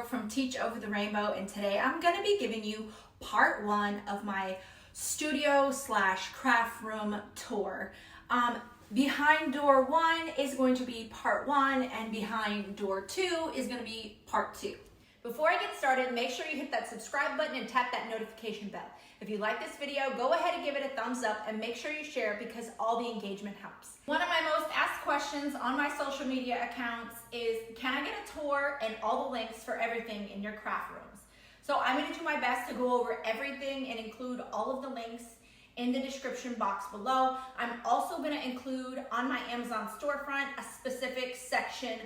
from Teach Over the Rainbow, and today I'm going to be giving you part one of my studio slash craft room tour. Behind door one is going to be part one, and behind door two is going to be part two. Before I get started, make sure you hit that subscribe button and tap that notification bell. If you like this video, go ahead and give it a thumbs up and make sure you share it because all the engagement helps. One of my most asked questions on my social media accounts is, can I get a tour and all the links for everything in your craft rooms? So I'm going to do my best to go over everything and include all of the links in the description box below. I'm also going to include on my Amazon storefront a specific section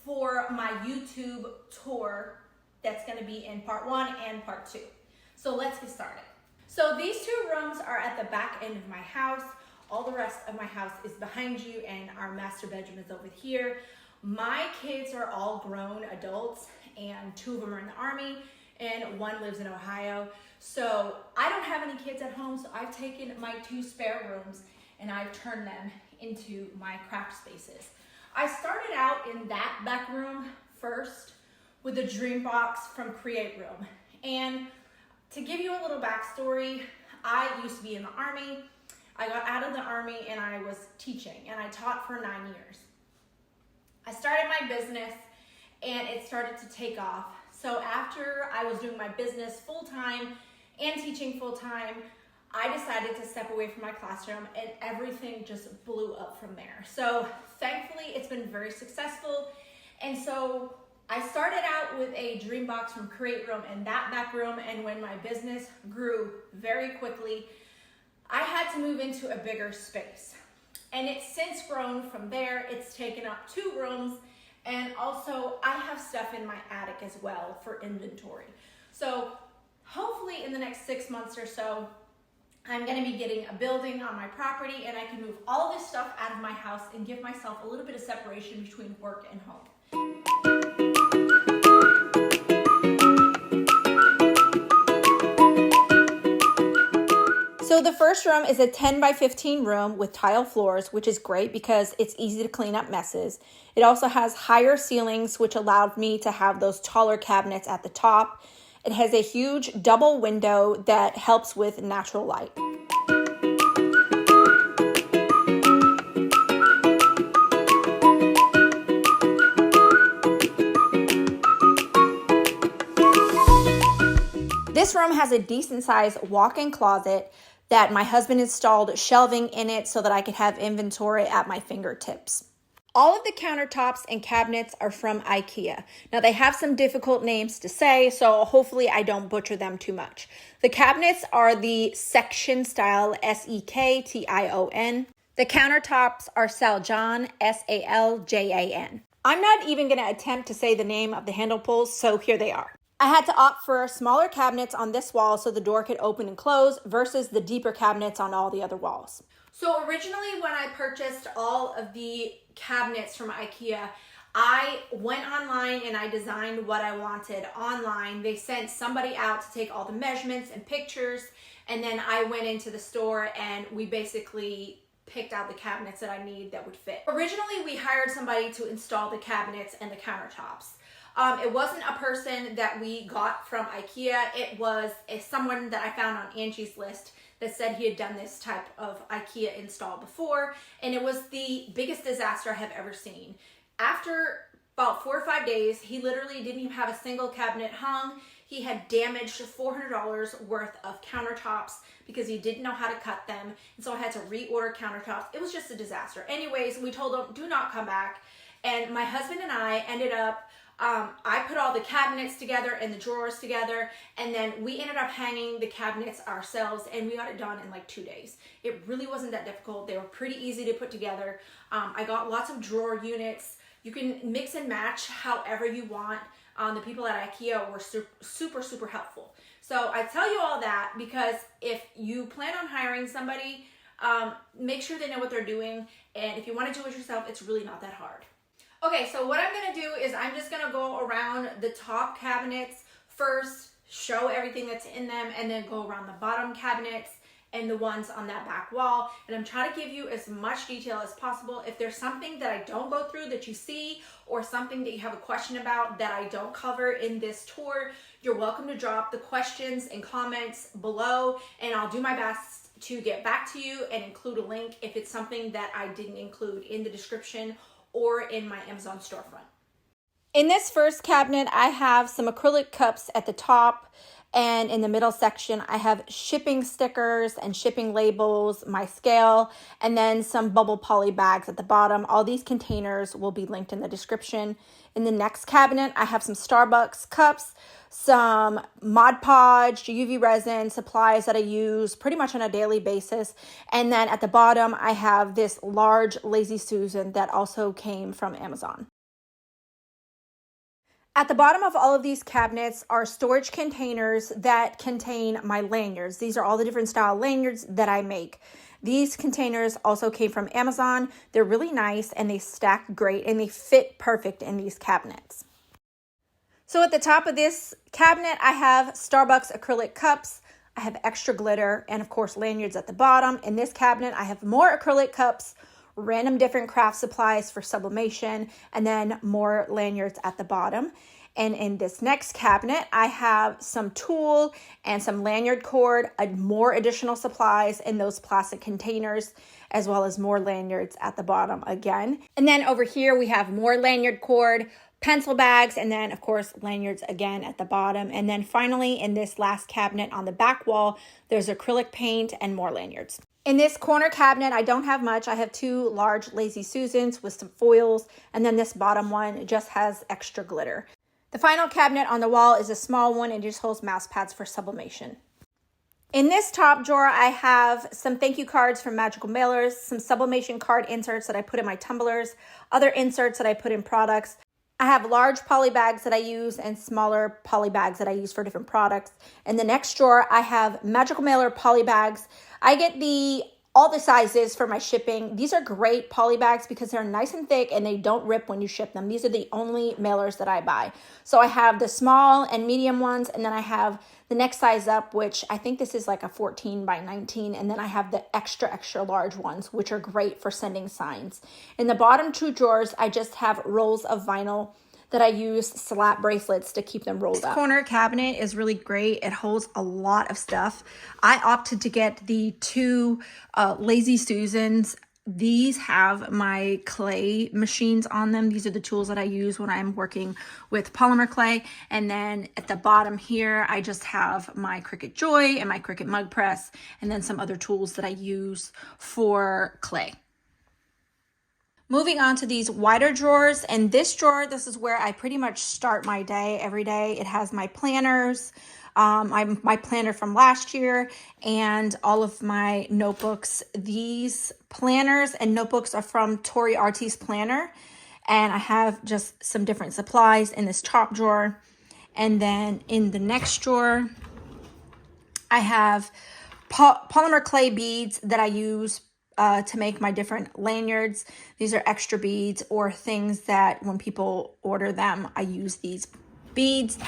for my YouTube tour that's going to be in part one and part two. So let's get started. So these two rooms are at the back end of my house. All the rest of my house is behind you, and our master bedroom is over here. My kids are all grown adults, and two of them are in the Army and one lives in Ohio. So I don't have any kids at home, so I've taken my two spare rooms and I've turned them into my craft spaces. I started out in that back room first with a dream box from Create Room. And to give you a little backstory, I used to be in the Army. I got out of the Army and I was teaching, and I taught for 9 years. I started my business and it started to take off. So after I was doing my business full-time and teaching full-time, I decided to step away from my classroom, and everything just blew up from there. So thankfully it's been very successful. And so I started out with a dream box from Create Room in that back room, and when my business grew very quickly, I had to move into a bigger space. And it's since grown from there. It's taken up 2 rooms, and also I have stuff in my attic as well for inventory. So hopefully in the next 6 months or so, I'm gonna be getting a building on my property, and I can move all this stuff out of my house and give myself a little bit of separation between work and home. So the first room is a 10 by 15 room with tile floors, which is great because it's easy to clean up messes. It also has higher ceilings, which allowed me to have those taller cabinets at the top. It has a huge double window that helps with natural light. This room has a decent sized walk-in closet that my husband installed shelving in it so that I could have inventory at my fingertips. All of the countertops and cabinets are from Ikea. Now they have some difficult names to say, so hopefully I don't butcher them too much. The cabinets are the section style, S-E-K-T-I-O-N. The countertops are Saljan, S-A-L-J-A-N. I'm not even gonna attempt to say the name of the handle pulls, so here they are. I had to opt for smaller cabinets on this wall so the door could open and close versus the deeper cabinets on all the other walls. So originally when I purchased all of the cabinets from Ikea, I went online and I designed what I wanted online. They sent somebody out to take all the measurements and pictures, and then I went into the store and we basically picked out the cabinets that I need that would fit. Originally we hired somebody to install the cabinets and the countertops. It wasn't a person that we got from Ikea. It was someone that I found on Angie's list that said he had done this type of Ikea install before, and it was the biggest disaster I have ever seen. After about 4 or 5 days, he literally didn't even have a single cabinet hung. He had damaged $400 worth of countertops because he didn't know how to cut them, and so I had to reorder countertops. It was just a disaster. Anyways, we told him, do not come back, and my husband and I ended up I put all the cabinets together and the drawers together, and then we ended up hanging the cabinets ourselves, and we got it done in like 2 days. It really wasn't that difficult. They were pretty easy to put together. I got lots of drawer units. You can mix and match however you want. The people at Ikea were super helpful. So I tell you all that because if you plan on hiring somebody, make sure they know what they're doing, and if you want to do it yourself, it's really not that hard. Okay, so what I'm gonna do is I'm just gonna go around the top cabinets first, show everything that's in them, and then go around the bottom cabinets and the ones on that back wall. And I'm trying to give you as much detail as possible. If there's something that I don't go through that you see, or something that you have a question about that I don't cover in this tour, you're welcome to drop the questions and comments below, and I'll do my best to get back to you and include a link if it's something that I didn't include in the description or in my Amazon storefront. In this first cabinet, I have some acrylic cups at the top, and in the middle section, I have shipping stickers and shipping labels, my scale, and then some bubble poly bags at the bottom. All these containers will be linked in the description. In the next cabinet, I have some Starbucks cups, some Mod Podge, UV resin supplies that I use pretty much on a daily basis. And then at the bottom, I have this large Lazy Susan that also came from Amazon. At the bottom of all of these cabinets are storage containers that contain my lanyards. These are all the different style lanyards that I make. These containers also came from Amazon. They're really nice and they stack great and they fit perfect in these cabinets. So at the top of this cabinet, I have Starbucks acrylic cups. I have extra glitter and of course lanyards at the bottom. In this cabinet, I have more acrylic cups, random different craft supplies for sublimation, and then more lanyards at the bottom. And in this next cabinet, I have some tulle and some lanyard cord, more additional supplies in those plastic containers, as well as more lanyards at the bottom again. And then over here, we have more lanyard cord, pencil bags, and then of course lanyards again at the bottom. And then finally in this last cabinet on the back wall, there's acrylic paint and more lanyards. In this corner cabinet, I don't have much. I have two large Lazy Susans with some foils, and then this bottom one just has extra glitter. The final cabinet on the wall is a small one and just holds mouse pads for sublimation. In this top drawer, I have some thank you cards from Magical Mailers, some sublimation card inserts that I put in my tumblers, other inserts that I put in products. I have large poly bags that I use and smaller poly bags that I use for different products. In the next drawer, I have Magical Mailer poly bags. I get all the sizes for my shipping. These are great poly bags because they're nice and thick and they don't rip when you ship them. These are the only mailers that I buy. So I have the small and medium ones, and then I have the next size up, which I think this is like a 14 by 19. And then I have the extra, extra large ones, which are great for sending signs. In the bottom two drawers, I just have rolls of vinyl that I use slap bracelets to keep them rolled up. This corner cabinet is really great. It holds a lot of stuff. I opted to get the two Lazy Susans. These have my clay machines on them. These are the tools that I use when I'm working with polymer clay. And then at the bottom here, I just have my Cricut Joy and my Cricut mug press, and then some other tools that I use for clay. Moving on to these wider drawers, and this drawer, this is where I pretty much start my day every day. It has my planners, my planner from last year, and all of my notebooks. These planners and notebooks are from Tori Artie's Planner, and I have just some different supplies in this top drawer. And then in the next drawer, I have polymer clay beads that I use to make my different lanyards. These are extra beads or things that when people order them, I use these beads.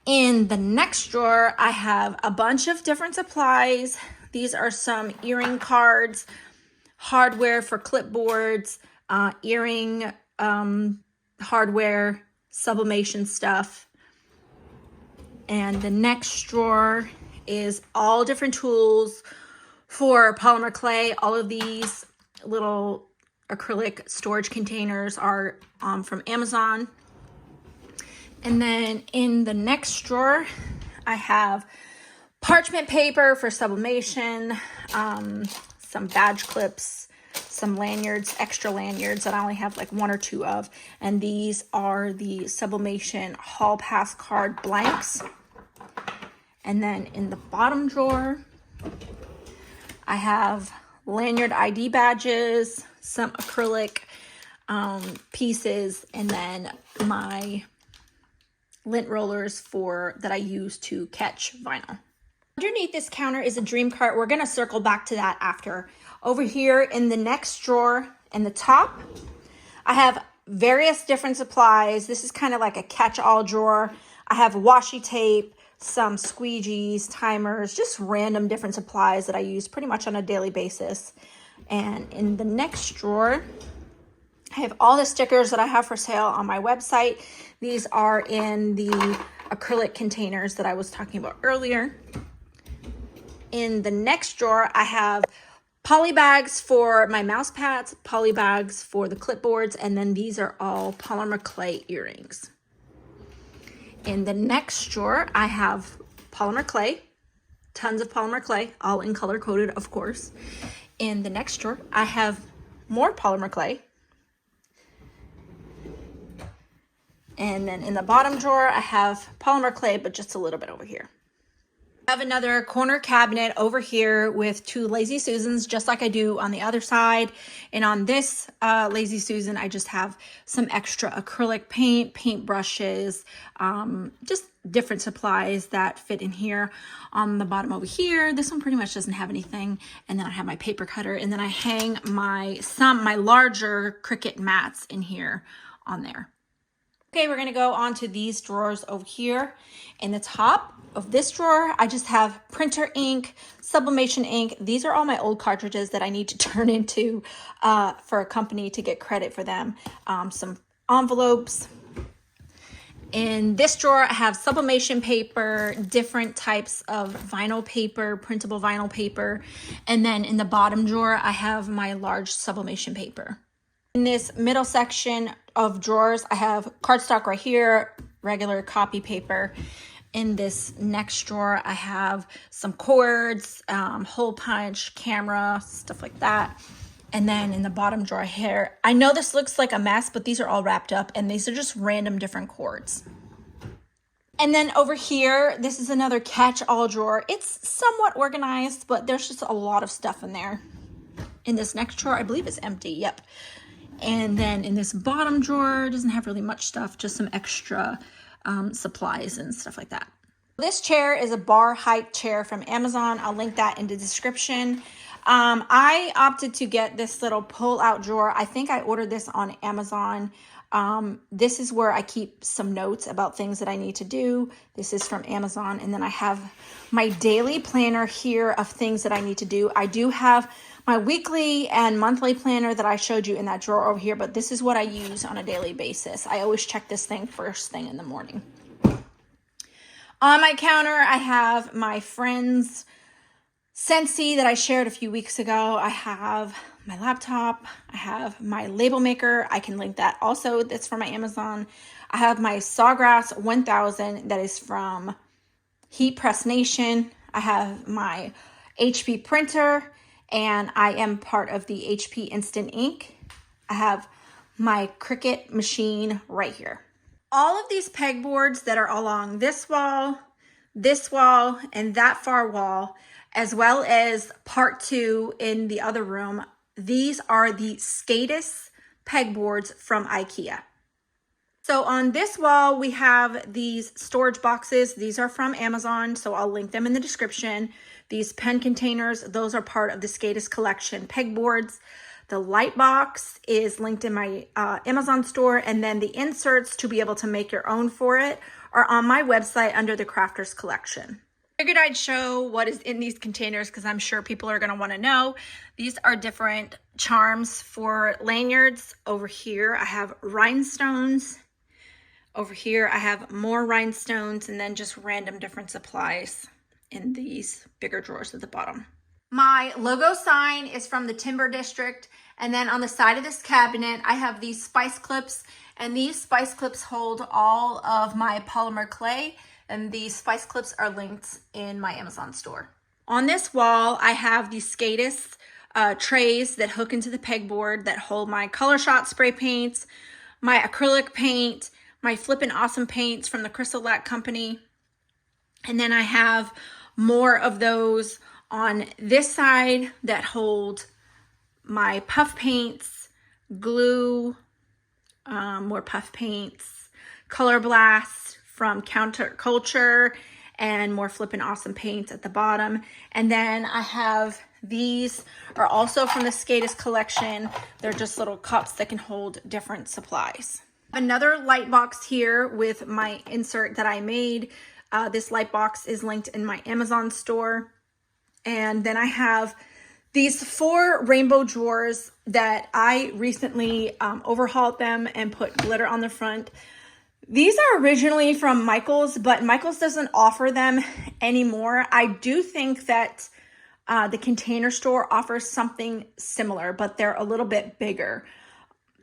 In the next drawer, I have a bunch of different supplies. These are some earring cards, hardware for clipboards, earring hardware, sublimation stuff. And the next drawer is all different tools for polymer clay. All of these little acrylic storage containers are from Amazon. And then in the next drawer, I have parchment paper for sublimation, some badge clips, some lanyards, extra lanyards that I only have like one or two of. And these are the sublimation hall pass card blanks. And then in the bottom drawer, I have lanyard ID badges, some acrylic pieces, and then my lint rollers that I use to catch vinyl. Underneath this counter is a dream cart. We're gonna circle back to that after. Over here in the next drawer in the top, I have various different supplies. This is kind of like a catch-all drawer. I have washi tape, some squeegees, timers, just random different supplies that I use pretty much on a daily basis. And in the next drawer, I have all the stickers that I have for sale on my website. These are in the acrylic containers that I was talking about earlier. In the next drawer, I have poly bags for my mouse pads, poly bags for the clipboards, and then these are all polymer clay earrings. In the next drawer, I have polymer clay, tons of polymer clay, all in color coded, of course. In the next drawer, I have more polymer clay. And then in the bottom drawer, I have polymer clay, but just a little bit over here. I have another corner cabinet over here with 2 Lazy Susans, just like I do on the other side. And on this Lazy Susan, I just have some extra acrylic paint, paint brushes, just different supplies that fit in here. On the bottom over here, this one pretty much doesn't have anything. And then I have my paper cutter, and then I hang my larger Cricut mats in here on there. Okay, we're gonna go on to these drawers over here. In the top of this drawer, I just have printer ink, sublimation ink. These are all my old cartridges that I need to turn into for a company to get credit for them. Some envelopes. In this drawer, I have sublimation paper, different types of vinyl paper, printable vinyl paper. And then in the bottom drawer, I have my large sublimation paper. In this middle section of drawers, I have cardstock right here, regular copy paper. In this next drawer, I have some cords, hole punch, camera, stuff like that. And then in the bottom drawer here, I know this looks like a mess, but these are all wrapped up, and these are just random different cords. And then over here, this is another catch-all drawer. It's somewhat organized, but there's just a lot of stuff in there. In this next drawer, I believe it's empty, yep. And then in this bottom drawer, doesn't have really much stuff, just some extra supplies and stuff like that. This chair is a bar height chair from Amazon. I'll link that in the description. I opted to get this little pull out drawer. I think I ordered this on Amazon. This is where I keep some notes about things that I need to do. This is from Amazon. And then I have my daily planner here of things that I need to do. I do have my weekly and monthly planner that I showed you in that drawer over here, but this is what I use on a daily basis. I always check this thing first thing in the morning. On my counter, I have my friend's Scentsy that I shared a few weeks ago. I have my laptop. I have my label maker. I can link that also. That's from my Amazon. I have my Sawgrass 1000 that is from Heat Press Nation. I have my HP printer, and I am part of the HP Instant Ink. I have my Cricut machine right here. All of these pegboards that are along this wall, and that far wall, as well as part 2 in the other room, these are the Skadis pegboards from Ikea. So on this wall, we have these storage boxes. These are from Amazon, so I'll link them in the description. These pen containers, those are part of the Skadis collection pegboards. The light box is linked in my Amazon store, and then the inserts to be able to make your own for it are on my website under the Crafters collection. I figured I'd show what is in these containers because I'm sure people are going to want to know. These are different charms for lanyards. Over here, I have rhinestones. Over here, I have more rhinestones, and then just random different supplies in these bigger drawers at the bottom. My logo sign is from the Timber District, and then on the side of this cabinet, I have these spice clips, and these spice clips hold all of my polymer clay, and these spice clips are linked in my Amazon store. On this wall, I have these Skadis trays that hook into the pegboard that hold my Color Shot spray paints, my acrylic paint, my Flippin' Awesome paints from the Crystal Lac Company, and then I have more of those on this side that hold my puff paints, glue, more puff paints, Color Blast from Counterculture, and more Flippin' Awesome paints at the bottom. And then I have these are also from the Skadis collection. They're just little cups that can hold different supplies. Another light box here with my insert that I made This light box is linked in my Amazon store. And then I have these 4 rainbow drawers that I recently overhauled them and put glitter on the front. These are originally from Michaels, but Michaels doesn't offer them anymore. I do think that the Container Store offers something similar, but they're a little bit bigger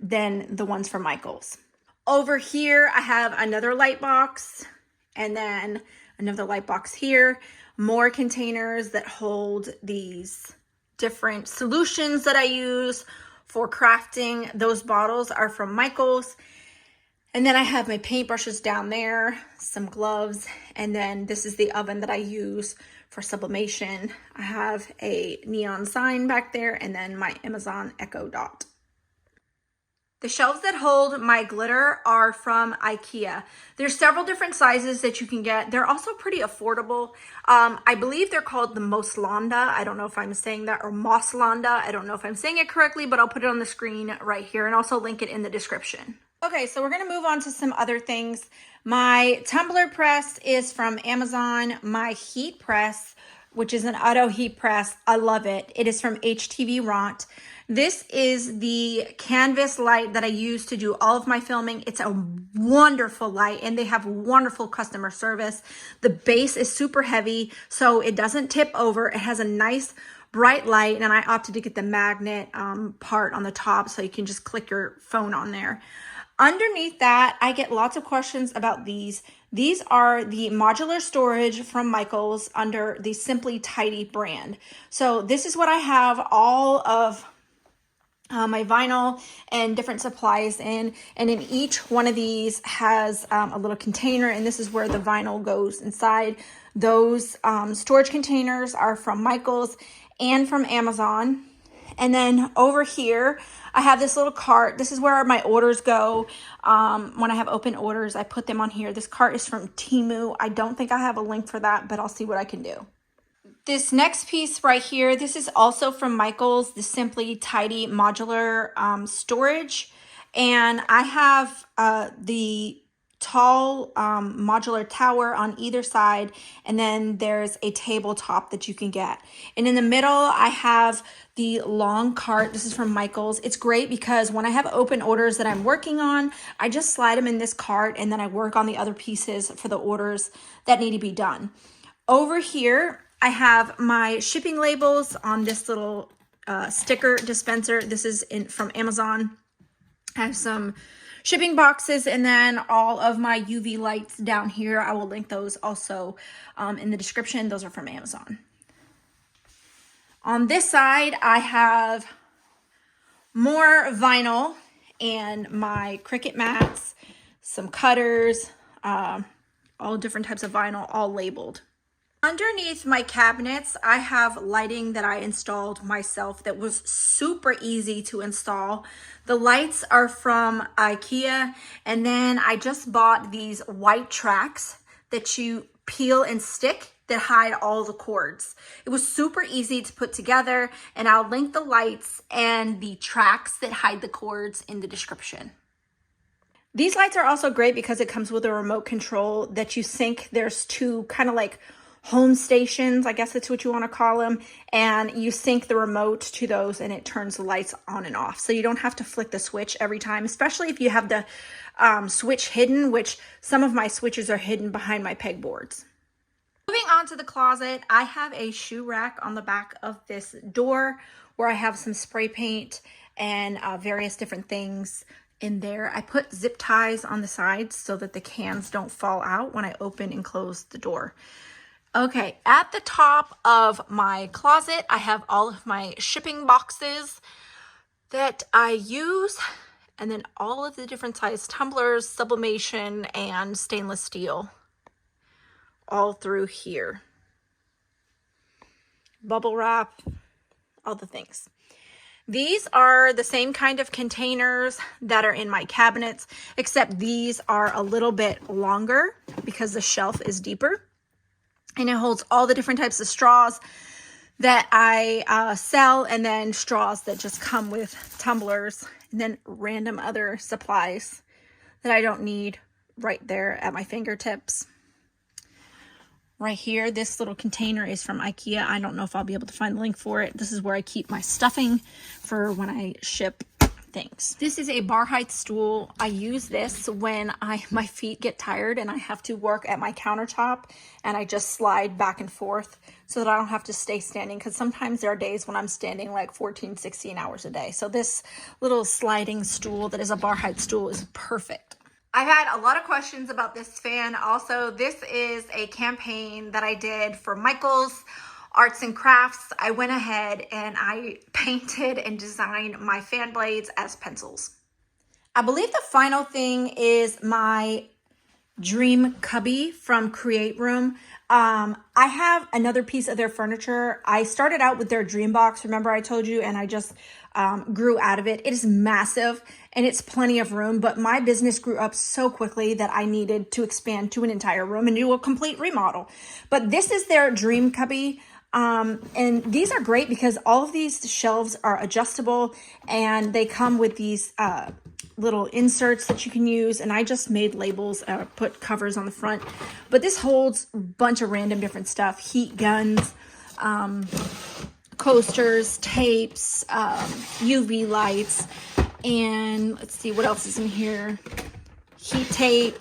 than the ones from Michaels. Over here, I have another light box, and then another light box here. More containers that hold these different solutions that I use for crafting. Those bottles are from Michaels. And then I have my paintbrushes down there, some gloves, and then this is the oven that I use for sublimation. I have a neon sign back there, and then my Amazon Echo Dot. The shelves that hold my glitter are from Ikea. There's several different sizes that you can get. They're also pretty affordable. I believe they're called the Moslanda. I don't know if I'm saying that, or Moslanda. I don't know if I'm saying it correctly, but I'll put it on the screen right here and also link it in the description. Okay, so we're gonna move on to some other things. My tumbler press is from Amazon. My heat press, which is an auto heat press, I love it. It is from HTV Ront. This is the canvas light that I use to do all of my filming. It's a wonderful light, and they have wonderful customer service. The base is super heavy, so it doesn't tip over. It has a nice bright light, and I opted to get the magnet part on the top so you can just click your phone on there. Underneath that, I get lots of questions about these. These are the modular storage from Michaels under the Simply Tidy brand. So this is what I have all of my vinyl and different supplies in, and in each one of these has a little container, and this is where the vinyl goes inside. Those storage containers are from Michaels and from Amazon. And then over here, I have this little cart. This is where my orders go. When I have open orders, I put them on here. This cart is from Temu. I don't think I have a link for that, but I'll see what I can do. This next piece right here, this is also from Michaels, the Simply Tidy modular storage. And I have the tall modular tower on either side, and then there's a tabletop that you can get. And in the middle, I have the long cart. This is from Michaels. It's great because when I have open orders that I'm working on, I just slide them in this cart, and then I work on the other pieces for the orders that need to be done. Over here, I have my shipping labels on this little sticker dispenser. This is from Amazon. I have some shipping boxes, and then all of my UV lights down here. I will link those also in the description. Those are from Amazon. On this side, I have more vinyl and my Cricut mats, some cutters, all different types of vinyl, all labeled. Underneath my cabinets, I have lighting that I installed myself that was super easy to install. The lights are from Ikea, and then I just bought these white tracks that you peel and stick that hide all the cords. It was super easy to put together, and I'll link the lights and the tracks that hide the cords in the description. These lights are also great because it comes with a remote control that you sync. There's two kind of like home stations, I guess that's what you want to call them, and you sync the remote to those and it turns the lights on and off. So you don't have to flick the switch every time, especially if you have the switch hidden, which some of my switches are hidden behind my pegboards. Moving on to the closet, I have a shoe rack on the back of this door where I have some spray paint and various different things in there. I put zip ties on the sides so that the cans don't fall out when I open and close the door. Okay, at the top of my closet, I have all of my shipping boxes that I use, and then all of the different size tumblers, sublimation, and stainless steel all through here. Bubble wrap, all the things. These are the same kind of containers that are in my cabinets, except these are a little bit longer because the shelf is deeper. And it holds all the different types of straws that I sell, and then straws that just come with tumblers, and then random other supplies that I don't need right there at my fingertips. right here. This little container is from Ikea. I don't know if I'll be able to find the link for it. This is where I keep my stuffing for when I ship things. This is a bar height stool. I use this when my feet get tired and I have to work at my countertop, and I just slide back and forth so that I don't have to stay standing, because sometimes there are days when I'm standing like 14, 16 hours a day. So this little sliding stool that is a bar height stool is perfect. I've had a lot of questions about this fan. Also, this is a campaign that I did for Michael's Arts and Crafts. I went ahead and I painted and designed my fan blades as pencils. I believe the final thing is my dream cubby from Create Room. I have another piece of their furniture. I started out with their dream box, remember I told you, and I just grew out of it. It is massive and it's plenty of room, but my business grew up so quickly that I needed to expand to an entire room and do a complete remodel. But this is their dream cubby. And these are great because all of these shelves are adjustable, and they come with these little inserts that you can use. And I just made labels, put covers on the front, but this holds a bunch of random different stuff: heat guns, coasters, tapes, UV lights, and let's see what else is in here. Heat tape.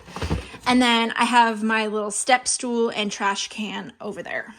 And then I have my little step stool and trash can over there.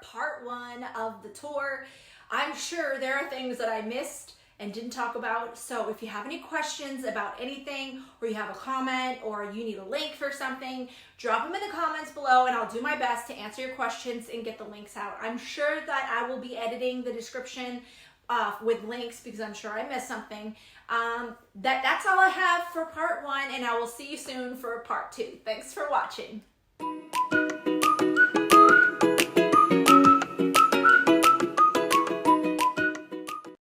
Part one of the tour. I'm sure there are things that I missed and didn't talk about. So if you have any questions about anything, or you have a comment, or you need a link for something, drop them in the comments below and I'll do my best to answer your questions and get the links out. I'm sure that I will be editing the description with links because I'm sure I missed something. That's all I have for part one, and I will see you soon for part two. Thanks for watching.